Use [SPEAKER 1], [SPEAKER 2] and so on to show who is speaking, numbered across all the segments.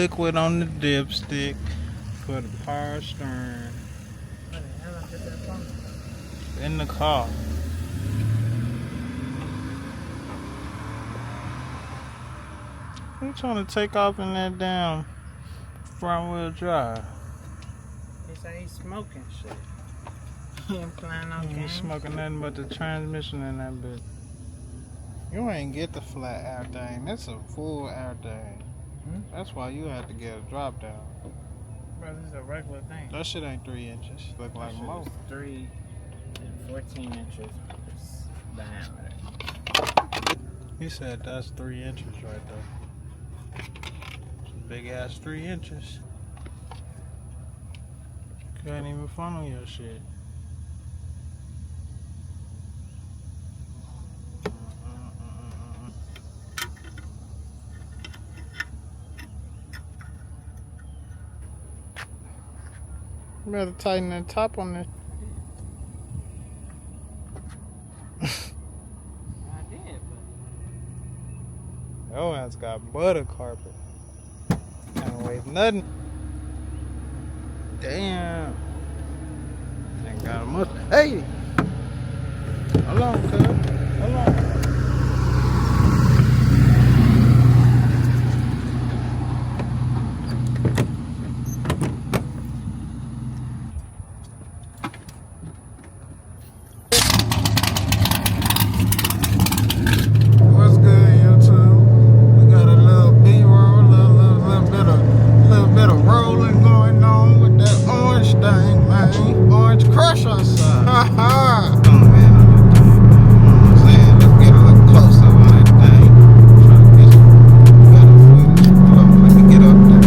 [SPEAKER 1] liquid on the dipstick for the power steering.
[SPEAKER 2] Where the hell I get that from?
[SPEAKER 1] In the car. You trying to take off in that damn front wheel drive?
[SPEAKER 2] He say he's smoking shit. He ain't playing no
[SPEAKER 1] You ain't
[SPEAKER 2] games.
[SPEAKER 1] smoking nothing but the transmission in that bitch. You ain't get the flat air thing. That's a full air thing. That's why you had to get a drop down.
[SPEAKER 2] Bro, this is a regular thing.
[SPEAKER 1] That shit ain't 3 inches. Look like
[SPEAKER 2] That
[SPEAKER 1] low.
[SPEAKER 2] shit is 3 and 14 inches diameter.
[SPEAKER 1] He said that's 3 inches right there. Big ass 3 inches. Couldn't even funnel your shit. You better tighten the top on this.
[SPEAKER 2] I did, but
[SPEAKER 1] Your ass got butter carpet. Can't wait nothing. Damn. Ain't got much. Hey! Hold on, cuz. Hold on. What's good, YouTube? We got a little B-roll, little bit of rolling going on with that orange thing, man. Orange crush outside. Ha ha! Oh man, I'm saying, let's get a little closer on that thing. Try to get some better footage. Let me get up there.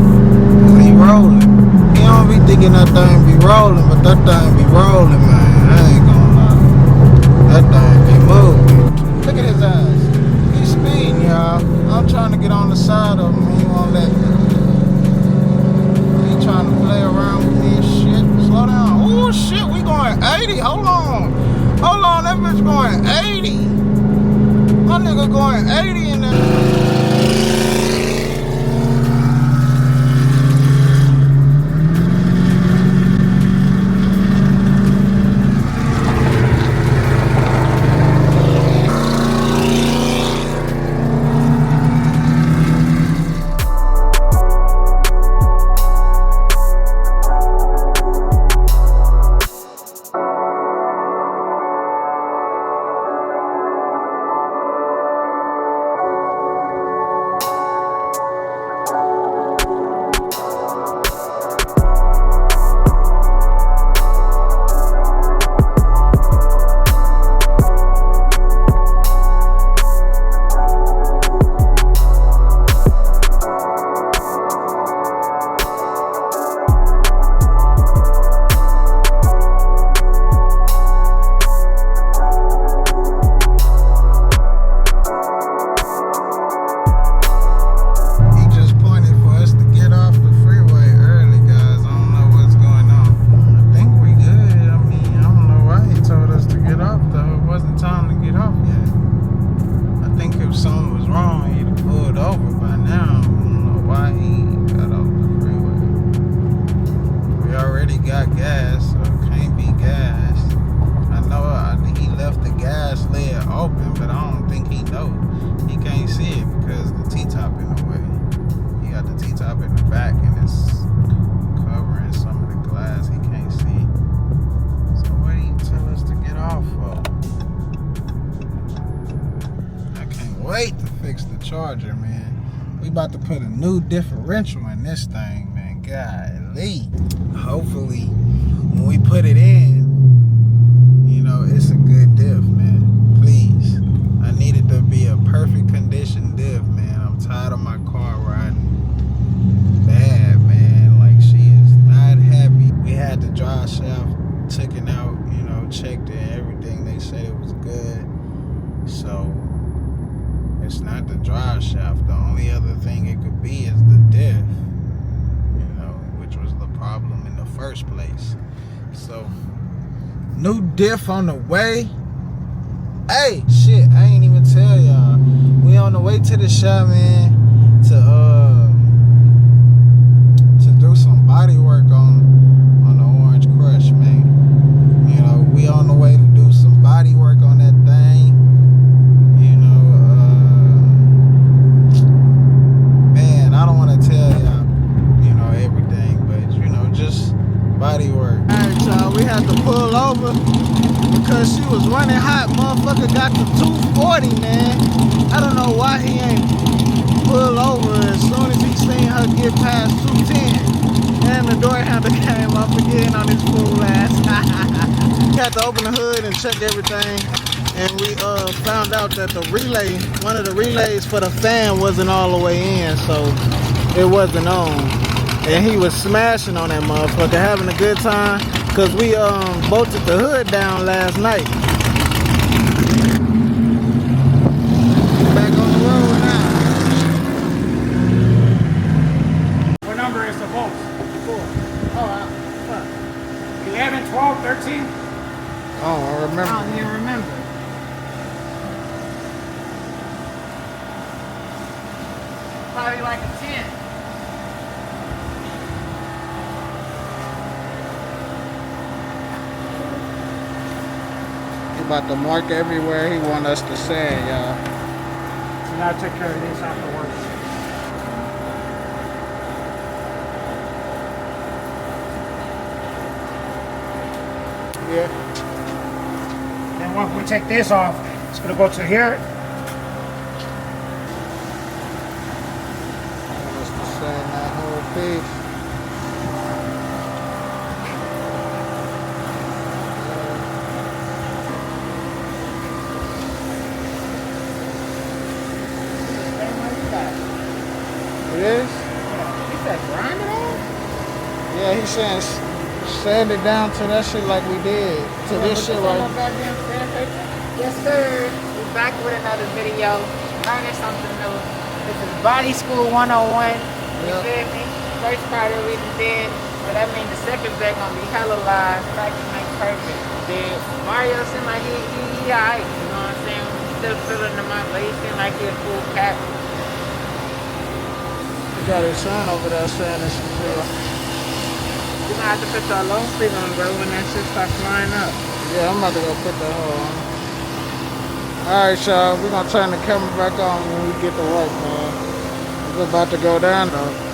[SPEAKER 1] Cause he rolling. He don't be thinking that thing be rolling, but that thing be rolling, man. I ain't gonna lie. That thing be moving. Look at his eyes. He's speeding, y'all. I'm trying to get on the side of him. He won't let me. He trying to play around with me and shit. Slow down. Oh shit, we going 80. Hold on. Hold on, that bitch going 80. My nigga going 80 in there. Wait to fix the charger, man. We about to put a new differential in this thing, man. Golly. Hopefully, when we put it in, you know, it's a good diff, man. Please. I need it to be a perfect condition diff, man. I'm tired of my car riding bad, man. Like, she is not happy. We had the drive shaft taken out, you know, checked it, everything. They said it was good. So it's not the drive shaft. The only other thing it could be is the diff, you know, which was the problem in the first place. So, new diff on the way. Hey, shit, I ain't even tell y'all. We on the way to the shop, man, to funny, man. I don't know why he ain't pull over as soon as he seen her get past 210. And the door handle came up again on his fool ass. Had to open the hood and check everything. And we found out that the relay, one of the relays for the fan wasn't all the way in, so it wasn't on. And he was smashing on that motherfucker, having a good time, cause we bolted the hood down last night. Back on the road now.
[SPEAKER 3] What number is the bolts?
[SPEAKER 1] 4. Oh, fuck.
[SPEAKER 3] 11, 12, 13?
[SPEAKER 1] Oh, I remember.
[SPEAKER 2] I don't even remember. Probably like a 10.
[SPEAKER 1] He about to mark everywhere he want us to sand, y'all.
[SPEAKER 3] So now take care of this afterwards.
[SPEAKER 1] Yeah.
[SPEAKER 3] Then once we take this off, it's gonna go to here.
[SPEAKER 1] Just to sand that whole piece. It is?
[SPEAKER 2] You said grind it on?
[SPEAKER 1] Yeah, he's saying sand it down to that shit like we did. To this shit right.
[SPEAKER 2] Yes, sir. We're back with another video. Learning something new. This is Body School 101. You
[SPEAKER 1] Yep.
[SPEAKER 2] feel me? First part of it did, but that means the second back gonna be hella live. Practice makes perfect. Then Mario seemed like he alright. You know what I'm saying? Still filling him up, but he seemed like he a full cap.
[SPEAKER 1] He got his son over there sanding some shit.
[SPEAKER 2] You're gonna have to put your long sleeve on, bro, when that shit starts flying up.
[SPEAKER 1] Yeah, I'm about to go put the hole on. Alright, y'all. We're gonna turn the camera back on when we get to work, man. We're about to go down though.